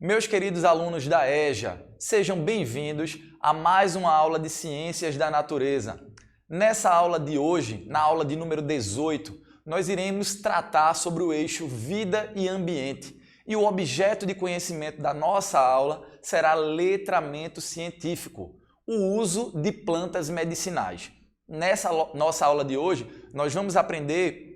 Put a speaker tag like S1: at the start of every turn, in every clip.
S1: Meus queridos alunos da EJA, sejam bem-vindos a mais uma aula de Ciências da Natureza. Nessa aula de hoje, na aula de número 18, nós iremos tratar sobre o eixo Vida e Ambiente. E o objeto de conhecimento da nossa aula será letramento científico, o uso de plantas medicinais. Nessa nossa aula de hoje, nós vamos aprender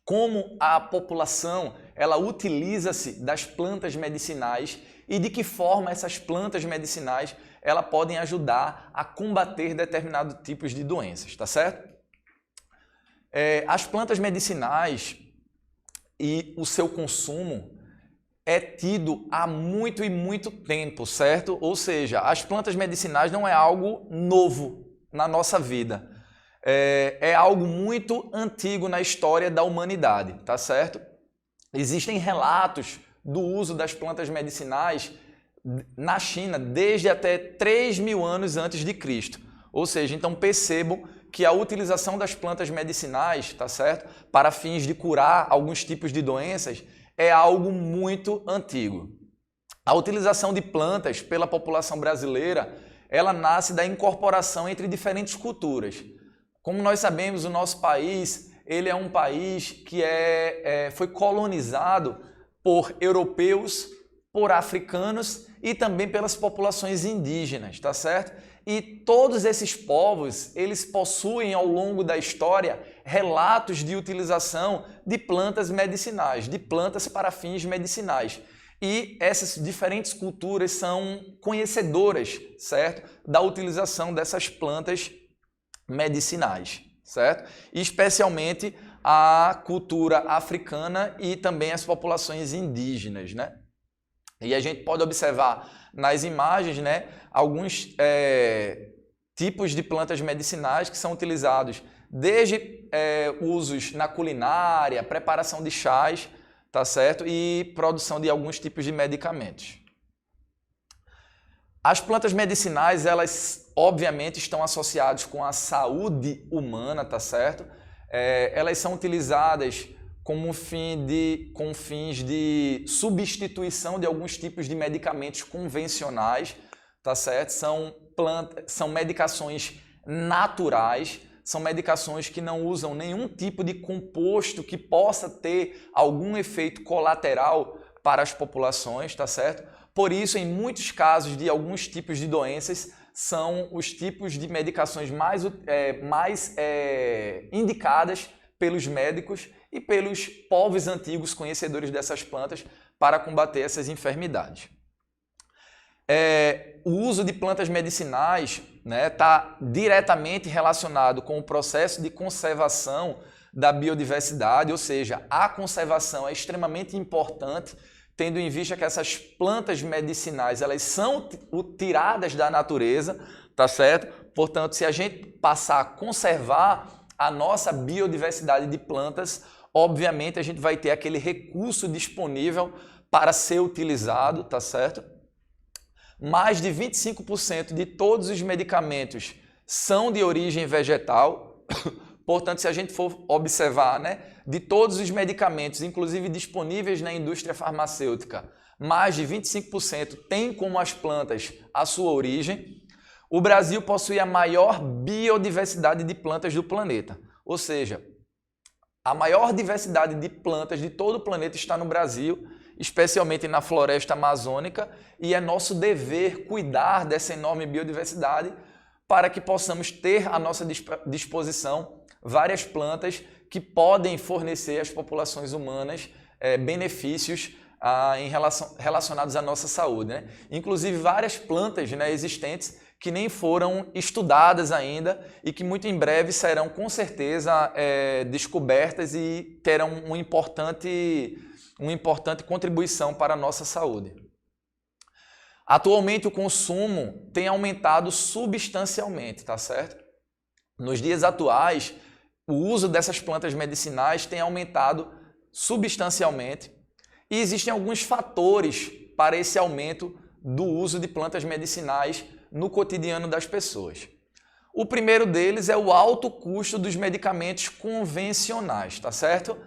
S1: como a população ela utiliza-se das plantas medicinais e de que forma essas plantas medicinais ela podem ajudar a combater determinados tipos de doenças, tá certo? As plantas medicinais e o seu consumo é tido há muito e muito tempo, certo? Ou seja, as plantas medicinais não é algo novo na nossa vida. É algo muito antigo na história da humanidade, tá certo? Existem relatos do uso das plantas medicinais na China desde até 3.000 anos antes de Cristo. Ou seja, então percebam que a utilização das plantas medicinais, tá certo? Para fins de curar alguns tipos de doenças é algo muito antigo. A utilização de plantas pela população brasileira, ela nasce da incorporação entre diferentes culturas. Como nós sabemos, o nosso país ele é um país que foi colonizado por europeus, por africanos e também pelas populações indígenas, tá certo? E todos esses povos, eles possuem ao longo da história relatos de utilização de plantas medicinais, de plantas para fins medicinais. E essas diferentes culturas são conhecedoras, certo? Da utilização dessas plantas medicinais, certo? E especialmente a cultura africana e também as populações indígenas, né? E a gente pode observar nas imagens, né, alguns tipos de plantas medicinais que são utilizados desde usos na culinária, preparação de chás, tá certo? E produção de alguns tipos de medicamentos. As plantas medicinais, elas obviamente estão associadas com a saúde humana, tá certo? Elas são utilizadas com fins de substituição de alguns tipos de medicamentos convencionais, tá certo? São medicações naturais, são medicações que não usam nenhum tipo de composto que possa ter algum efeito colateral para as populações, tá certo? Por isso, em muitos casos de alguns tipos de doenças, são os tipos de medicações mais indicadas pelos médicos e pelos povos antigos conhecedores dessas plantas para combater essas enfermidades. O uso de plantas medicinais está diretamente relacionado com o processo de conservação da biodiversidade, ou seja, a conservação é extremamente importante, tendo em vista que essas plantas medicinais elas são tiradas da natureza, tá certo? Portanto, se a gente passar a conservar a nossa biodiversidade de plantas, obviamente a gente vai ter aquele recurso disponível para ser utilizado, tá certo? Mais de 25% de todos os medicamentos são de origem vegetal. Portanto, se a gente for observar, né, de todos os medicamentos, inclusive disponíveis na indústria farmacêutica, mais de 25% tem como as plantas a sua origem. O Brasil possui a maior biodiversidade de plantas do planeta, ou seja, a maior diversidade de plantas de todo o planeta está no Brasil, especialmente na floresta amazônica, e é nosso dever cuidar dessa enorme biodiversidade para que possamos ter à nossa disposição várias plantas que podem fornecer às populações humanas benefícios relacionados à nossa saúde, né? Inclusive várias plantas, né, existentes que nem foram estudadas ainda e que muito em breve serão com certeza descobertas e terão uma importante contribuição para a nossa saúde. Atualmente o consumo tem aumentado substancialmente, tá certo? Nos dias atuais, o uso dessas plantas medicinais tem aumentado substancialmente e existem alguns fatores para esse aumento do uso de plantas medicinais no cotidiano das pessoas. O primeiro deles é o alto custo dos medicamentos convencionais, tá certo?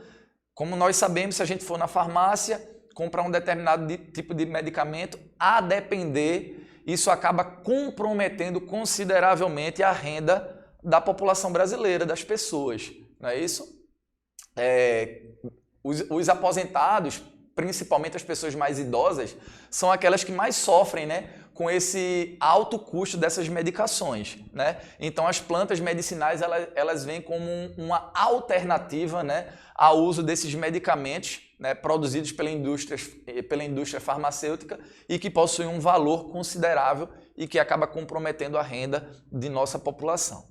S1: Como nós sabemos, se a gente for na farmácia, comprar um determinado tipo de medicamento, a depender, isso acaba comprometendo consideravelmente a renda da população brasileira, das pessoas, não é isso? Os aposentados, principalmente as pessoas mais idosas, são aquelas que mais sofrem, né, com esse alto custo dessas medicações, né? Então as plantas medicinais elas vêm como uma alternativa, né, ao uso desses medicamentos, né, produzidos pela indústria farmacêutica e que possuem um valor considerável e que acaba comprometendo a renda de nossa população.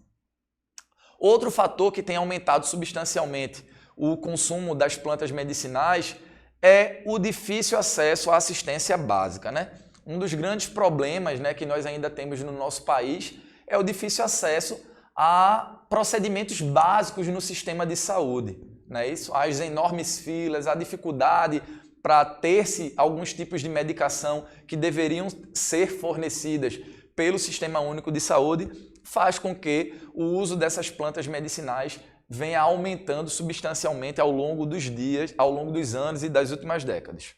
S1: Outro fator que tem aumentado substancialmente o consumo das plantas medicinais é o difícil acesso à assistência básica, né? Um dos grandes problemas, né, que nós ainda temos no nosso país é o difícil acesso a procedimentos básicos no sistema de saúde, né? Isso, as enormes filas, a dificuldade para ter-se alguns tipos de medicação que deveriam ser fornecidas pelo Sistema Único de Saúde faz com que o uso dessas plantas medicinais venha aumentando substancialmente ao longo dos dias, ao longo dos anos e das últimas décadas.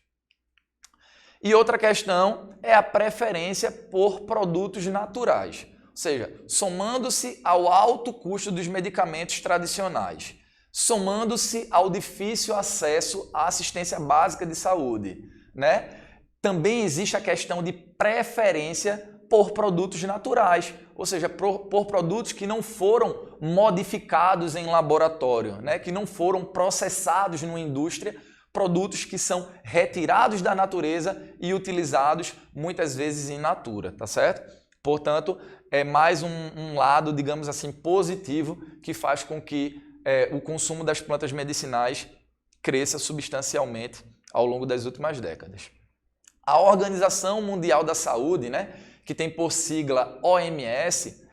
S1: E outra questão é a preferência por produtos naturais, ou seja, somando-se ao alto custo dos medicamentos tradicionais, somando-se ao difícil acesso à assistência básica de saúde, né? Também existe a questão de preferência por produtos naturais, ou seja, por produtos que não foram modificados em laboratório, né? Que não foram processados numa indústria, produtos que são retirados da natureza e utilizados muitas vezes in natura, tá certo? Portanto, é mais um lado, digamos assim, positivo que faz com que o consumo das plantas medicinais cresça substancialmente ao longo das últimas décadas. A Organização Mundial da Saúde, né, que tem por sigla OMS,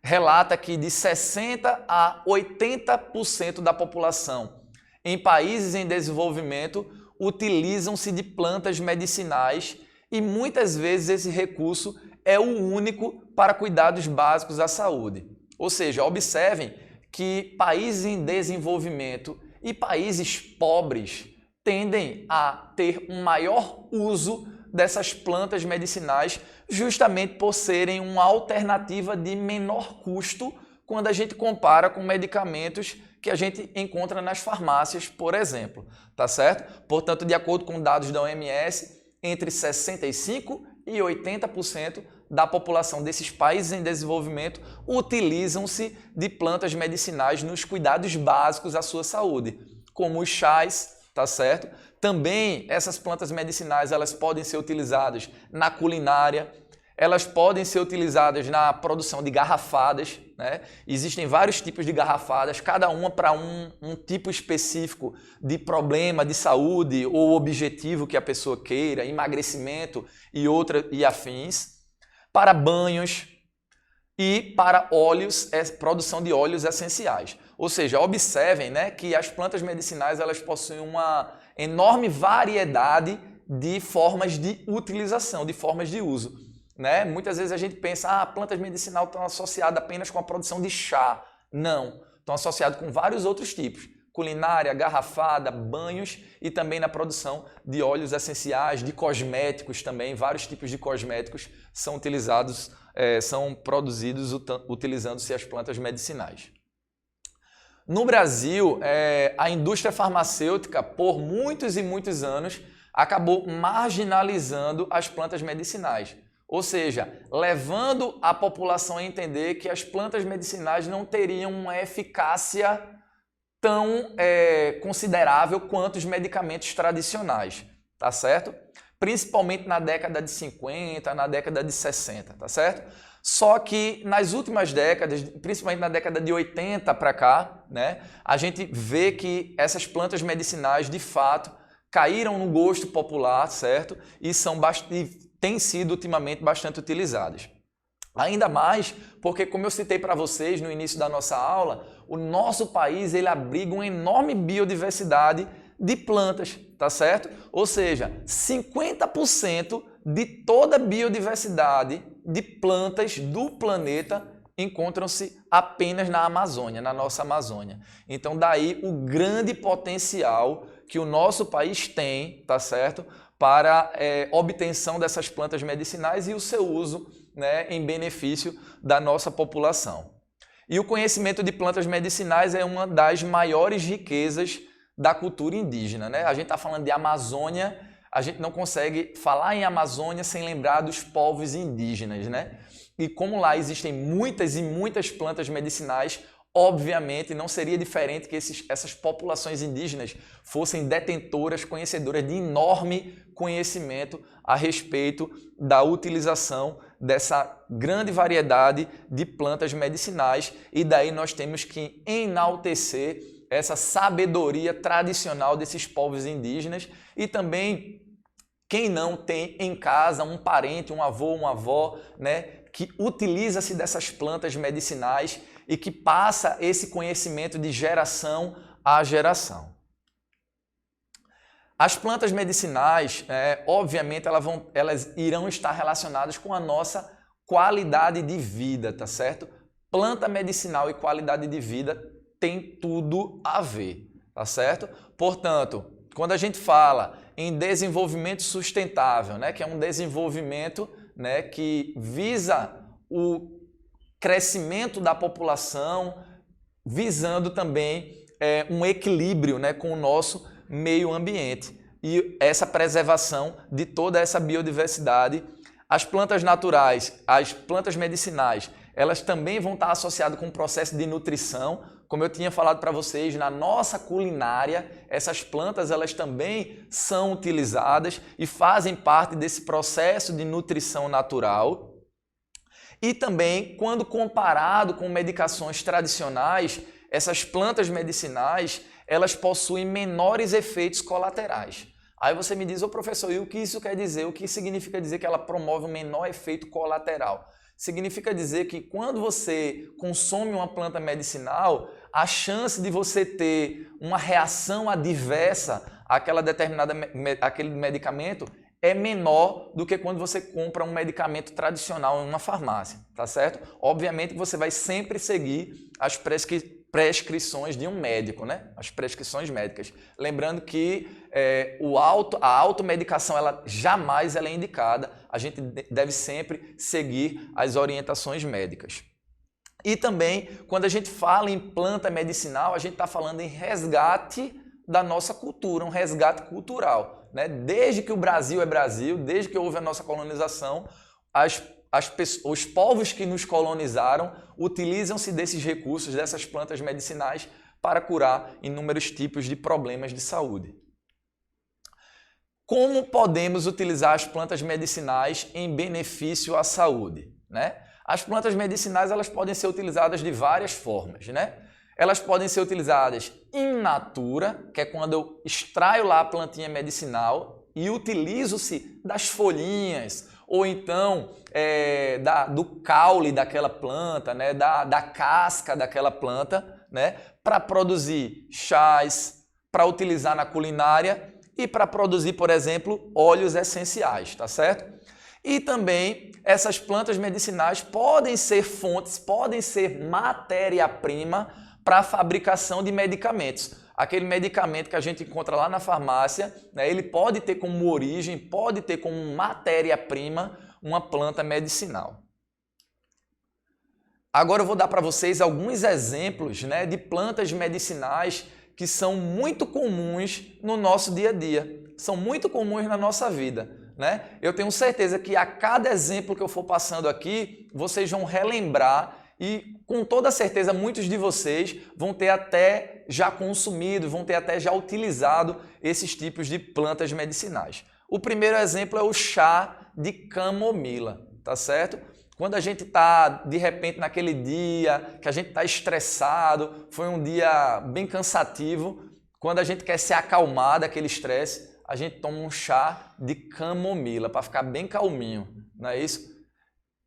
S1: relata que de 60% a 80% da população em países em desenvolvimento utilizam-se de plantas medicinais e muitas vezes esse recurso é o único para cuidados básicos da saúde. Ou seja, observem que países em desenvolvimento e países pobres tendem a ter um maior uso dessas plantas medicinais justamente por serem uma alternativa de menor custo quando a gente compara com medicamentos que a gente encontra nas farmácias, por exemplo, tá certo? Portanto, de acordo com dados da OMS, entre 65% e 80% da população desses países em desenvolvimento utilizam-se de plantas medicinais nos cuidados básicos à sua saúde, como os chás, tá certo? Também essas plantas medicinais elas podem ser utilizadas na culinária, elas podem ser utilizadas na produção de garrafadas, né? Existem vários tipos de garrafadas, cada uma para um tipo específico de problema de saúde ou objetivo que a pessoa queira, emagrecimento e afins, para banhos e para óleos, produção de óleos essenciais. Ou seja, observem, né, que as plantas medicinais elas possuem uma enorme variedade de formas de utilização, de formas de uso, né? Muitas vezes a gente pensa, plantas medicinais estão associadas apenas com a produção de chá. Não, estão associadas com vários outros tipos. Culinária, garrafada, banhos e também na produção de óleos essenciais, de cosméticos também. Vários tipos de cosméticos são utilizados, são produzidos utilizando-se as plantas medicinais. No Brasil, a indústria farmacêutica, por muitos e muitos anos, acabou marginalizando as plantas medicinais. Ou seja, levando a população a entender que as plantas medicinais não teriam uma eficácia tão considerável quanto os medicamentos tradicionais, tá certo? Principalmente na década de 50, na década de 60, tá certo? Só que nas últimas décadas, principalmente na década de 80 para cá, né, a gente vê que essas plantas medicinais, de fato, caíram no gosto popular, certo? E têm sido ultimamente bastante utilizadas. Ainda mais porque, como eu citei para vocês no início da nossa aula, o nosso país ele abriga uma enorme biodiversidade de plantas, tá certo? Ou seja, 50% de toda a biodiversidade de plantas do planeta encontram-se apenas na Amazônia, na nossa Amazônia. Então daí o grande potencial que o nosso país tem, tá certo? para obtenção dessas plantas medicinais e o seu uso, né, em benefício da nossa população. E o conhecimento de plantas medicinais é uma das maiores riquezas da cultura indígena, né? A gente está falando de Amazônia, a gente não consegue falar em Amazônia sem lembrar dos povos indígenas, né? E como lá existem muitas e muitas plantas medicinais, obviamente não seria diferente que essas populações indígenas fossem detentoras, conhecedoras de enorme conhecimento a respeito da utilização dessa grande variedade de plantas medicinais, e daí nós temos que enaltecer essa sabedoria tradicional desses povos indígenas. E também quem não tem em casa um parente, um avô, uma avó, né, que utiliza-se dessas plantas medicinais e que passa esse conhecimento de geração a geração. As plantas medicinais, obviamente, elas irão estar relacionadas com a nossa qualidade de vida, tá certo? Planta medicinal e qualidade de vida tem tudo a ver, tá certo? Portanto, quando a gente fala em desenvolvimento sustentável, né, que é um desenvolvimento, né, que visa o crescimento da população, visando também um equilíbrio, né, com o nosso meio ambiente e essa preservação de toda essa biodiversidade. As plantas naturais, as plantas medicinais, elas também vão estar associadas com o processo de nutrição. Como eu tinha falado para vocês, na nossa culinária, essas plantas elas também são utilizadas e fazem parte desse processo de nutrição natural. E também, quando comparado com medicações tradicionais, essas plantas medicinais, elas possuem menores efeitos colaterais. Aí você me diz, ô professor, e o que isso quer dizer? O que significa dizer que ela promove um menor efeito colateral? Significa dizer que quando você consome uma planta medicinal, a chance de você ter uma reação adversa àquele medicamento é menor do que quando você compra um medicamento tradicional em uma farmácia, tá certo? Obviamente você vai sempre seguir as prescrições de um médico, né? As prescrições médicas. Lembrando que a automedicação ela jamais é indicada, a gente deve sempre seguir as orientações médicas. E também, quando a gente fala em planta medicinal, a gente está falando em resgate da nossa cultura, um resgate cultural, né? Desde que o Brasil é Brasil, desde que houve a nossa colonização, os povos que nos colonizaram utilizam-se desses recursos, dessas plantas medicinais, para curar inúmeros tipos de problemas de saúde. Como podemos utilizar as plantas medicinais em benefício à saúde, né? As plantas medicinais elas podem ser utilizadas de várias formas, né? Elas podem ser utilizadas in natura, que é quando eu extraio lá a plantinha medicinal e utilizo-se das folhinhas, ou então do caule daquela planta, né? da casca daquela planta, né? Para produzir chás, para utilizar na culinária e para produzir, por exemplo, óleos essenciais, tá certo? E também essas plantas medicinais podem ser fontes, podem ser matéria-prima para a fabricação de medicamentos. Aquele medicamento que a gente encontra lá na farmácia, né, ele pode ter como origem, pode ter como matéria-prima uma planta medicinal. Agora eu vou dar para vocês alguns exemplos, né, de plantas medicinais que são muito comuns no nosso dia a dia, são muito comuns na nossa vida, né? Eu tenho certeza que a cada exemplo que eu for passando aqui, vocês vão relembrar e com toda certeza muitos de vocês vão ter até já consumido, vão ter até já utilizado esses tipos de plantas medicinais. O primeiro exemplo é o chá de camomila, tá certo? Quando a gente está, de repente, naquele dia que a gente está estressado, foi um dia bem cansativo, quando a gente quer se acalmar daquele estresse, a gente toma um chá de camomila para ficar bem calminho, não é isso?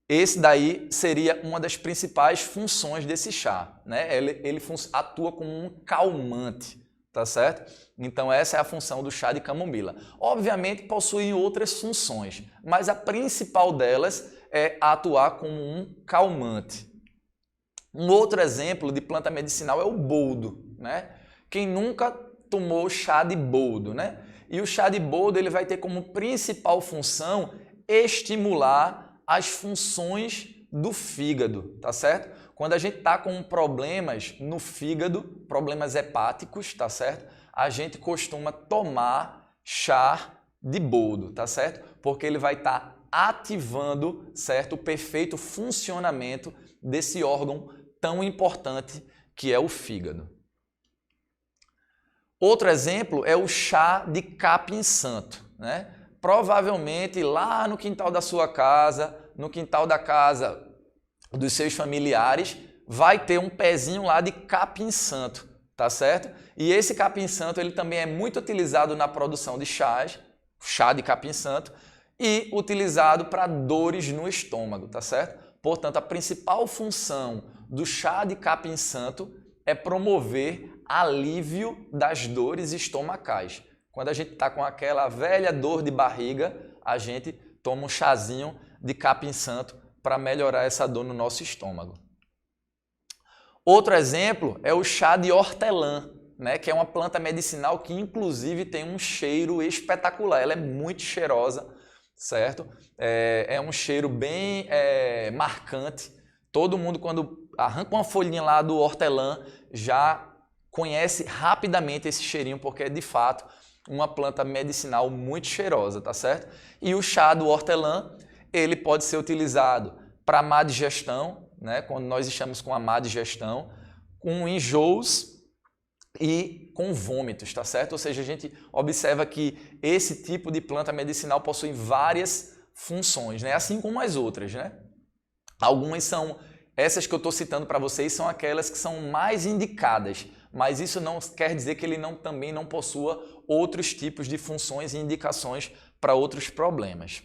S1: Esse daí seria uma das principais funções desse chá, né? Ele atua como um calmante, tá certo? Então essa é a função do chá de camomila. Obviamente possui outras funções, mas a principal delas é atuar como um calmante. Um outro exemplo de planta medicinal é o boldo, né? Quem nunca tomou chá de boldo, né? E o chá de boldo ele vai ter como principal função estimular as funções do fígado, tá certo? Quando a gente está com problemas no fígado, problemas hepáticos, tá certo? A gente costuma tomar chá de boldo, tá certo? Porque ele vai estar ativando, certo, o perfeito funcionamento desse órgão tão importante que é o fígado. Outro exemplo é o chá de capim-santo, né? Provavelmente lá no quintal da sua casa, no quintal da casa dos seus familiares, vai ter um pezinho lá de capim-santo, tá certo? E esse capim-santo ele também é muito utilizado na produção de chás, chá de capim-santo, e utilizado para dores no estômago, tá certo? Portanto, a principal função do chá de capim-santo é promover alívio das dores estomacais. Quando a gente está com aquela velha dor de barriga, a gente toma um chazinho de capim-santo para melhorar essa dor no nosso estômago. Outro exemplo é o chá de hortelã, né, que é uma planta medicinal que inclusive tem um cheiro espetacular. Ela é muito cheirosa, certo? É um cheiro bem marcante. Todo mundo, quando arranca uma folhinha lá do hortelã, já conhece rapidamente esse cheirinho, porque é de fato uma planta medicinal muito cheirosa, tá certo? E o chá do hortelã, ele pode ser utilizado para má digestão, né? Quando nós estamos com a má digestão, com enjoos e com vômitos, tá certo? Ou seja, a gente observa que esse tipo de planta medicinal possui várias funções, né? Assim como as outras, né? Algumas são, essas que eu estou citando para vocês, são aquelas que são mais indicadas, mas isso não quer dizer que ele também não possua outros tipos de funções e indicações para outros problemas.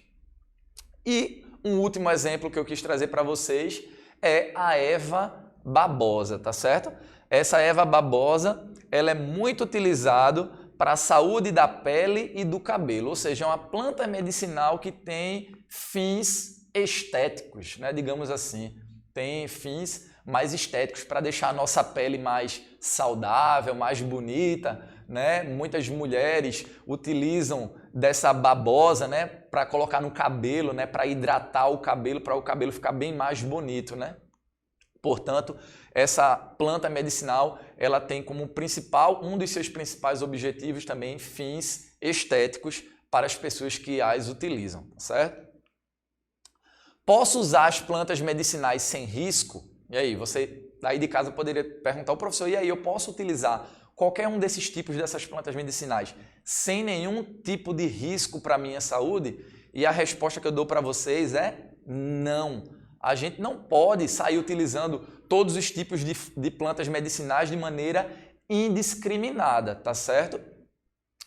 S1: E um último exemplo que eu quis trazer para vocês é a erva babosa, tá certo? Essa erva babosa, ela é muito utilizada para a saúde da pele e do cabelo, ou seja, é uma planta medicinal que tem fins estéticos, né? Digamos assim, tem fins mais estéticos para deixar a nossa pele mais saudável, mais bonita, né? Muitas mulheres utilizam dessa babosa, né, para colocar no cabelo, né, para hidratar o cabelo, para o cabelo ficar bem mais bonito, né? Portanto, essa planta medicinal, ela tem como principal, um dos seus principais objetivos também, fins estéticos para as pessoas que as utilizam, certo? Posso usar as plantas medicinais sem risco? E aí, você daí de casa poderia perguntar ao professor, e aí, eu posso utilizar qualquer um desses tipos dessas plantas medicinais sem nenhum tipo de risco para a minha saúde? E a resposta que eu dou para vocês é não. A gente não pode sair utilizando todos os tipos de plantas medicinais de maneira indiscriminada, tá certo?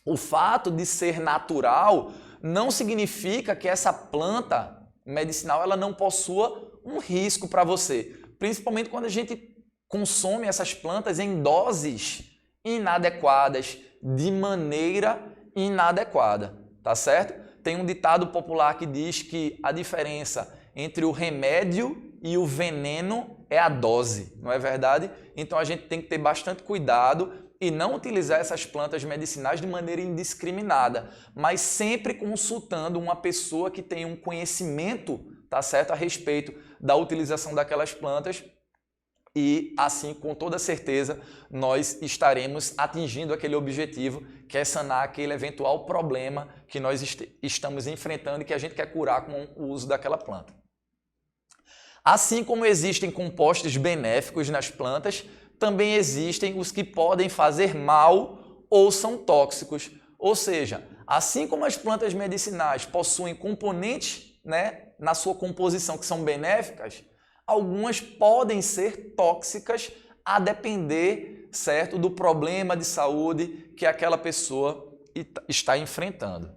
S1: O fato de ser natural não significa que essa planta medicinal ela não possua um risco para você, principalmente quando a gente consome essas plantas em doses inadequadas, de maneira inadequada, tá certo? Tem um ditado popular que diz que a diferença entre o remédio e o veneno é a dose, não é verdade? Então a gente tem que ter bastante cuidado e não utilizar essas plantas medicinais de maneira indiscriminada, mas sempre consultando uma pessoa que tem um conhecimento, tá certo, a respeito da utilização daquelas plantas, e assim, com toda certeza, nós estaremos atingindo aquele objetivo, que é sanar aquele eventual problema que nós estamos enfrentando e que a gente quer curar com o uso daquela planta. Assim como existem compostos benéficos nas plantas, também existem os que podem fazer mal ou são tóxicos. Ou seja, assim como as plantas medicinais possuem componentes, né, na sua composição que são benéficas, algumas podem ser tóxicas a depender, certo, do problema de saúde que aquela pessoa está enfrentando,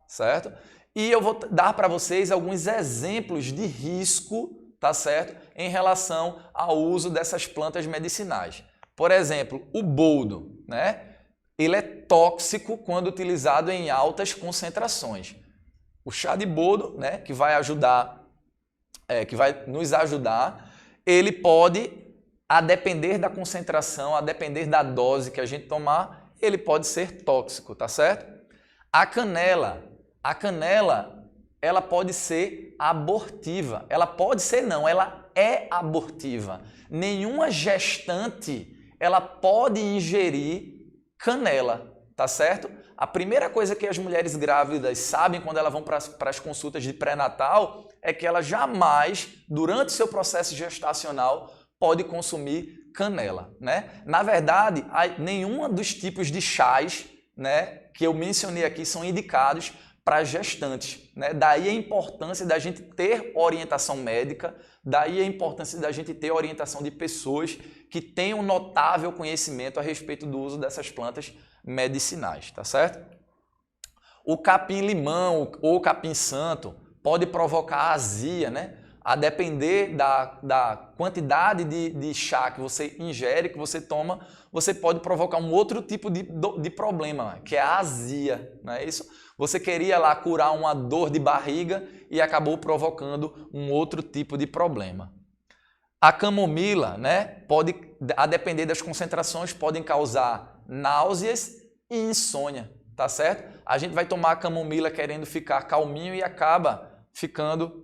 S1: certo? E eu vou dar para vocês alguns exemplos de risco, tá certo, em relação ao uso dessas plantas medicinais. Por exemplo, o boldo, né? Ele é tóxico quando utilizado em altas concentrações. O chá de boldo, né, que vai nos ajudar, ele pode, a depender da concentração, a depender da dose que a gente tomar, ele pode ser tóxico, tá certo? A canela, ela pode ser abortiva. Ela pode ser não, ela é abortiva. Nenhuma gestante, ela pode ingerir canela, tá certo? A primeira coisa que as mulheres grávidas sabem quando elas vão para as consultas de pré-natal é que ela jamais, durante seu processo gestacional, pode consumir canela, né? Na verdade, nenhum dos tipos de chás, né, que eu mencionei aqui são indicados para gestantes, né? Daí a importância da gente ter orientação médica, daí a importância da gente ter orientação de pessoas que tenham notável conhecimento a respeito do uso dessas plantas medicinais, tá certo? O capim-limão ou capim-santo pode provocar azia, né? A depender da quantidade de chá que você ingere, que você toma, você pode provocar um outro tipo de problema, que é a azia, não é isso? Você queria lá curar uma dor de barriga e acabou provocando um outro tipo de problema. A camomila, né, pode, a depender das concentrações, podem causar náuseas e insônia, tá certo? A gente vai tomar a camomila querendo ficar calminho e acaba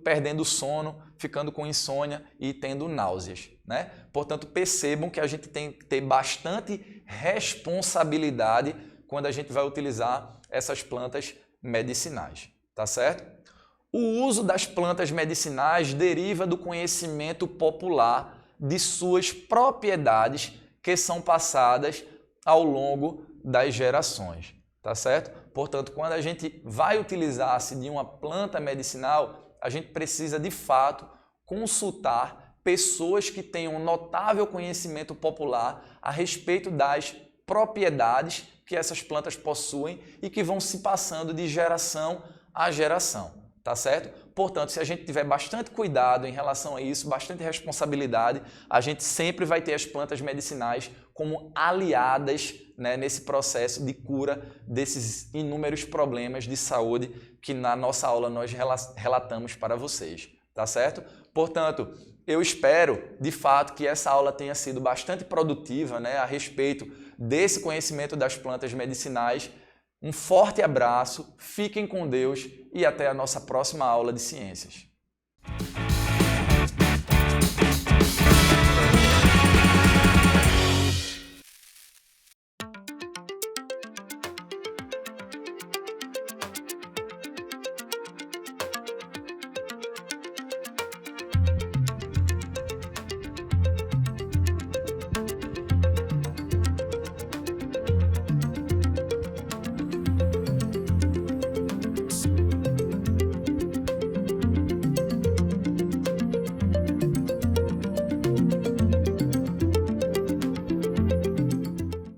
S1: perdendo o sono, ficando com insônia e tendo náuseas, né? Portanto, percebam que a gente tem que ter bastante responsabilidade quando a gente vai utilizar essas plantas medicinais, tá certo? O uso das plantas medicinais deriva do conhecimento popular de suas propriedades que são passadas ao longo das gerações, tá certo? Portanto, quando a gente vai utilizar-se de uma planta medicinal, a gente precisa de fato consultar pessoas que tenham um notável conhecimento popular a respeito das propriedades que essas plantas possuem e que vão se passando de geração a geração, tá certo? Portanto, se a gente tiver bastante cuidado em relação a isso, bastante responsabilidade, a gente sempre vai ter as plantas medicinais como aliadas, né, nesse processo de cura desses inúmeros problemas de saúde que na nossa aula nós relatamos para vocês, tá certo? Portanto, eu espero de fato que essa aula tenha sido bastante produtiva, né, a respeito desse conhecimento das plantas medicinais. Um forte abraço, fiquem com Deus e até a nossa próxima aula de ciências.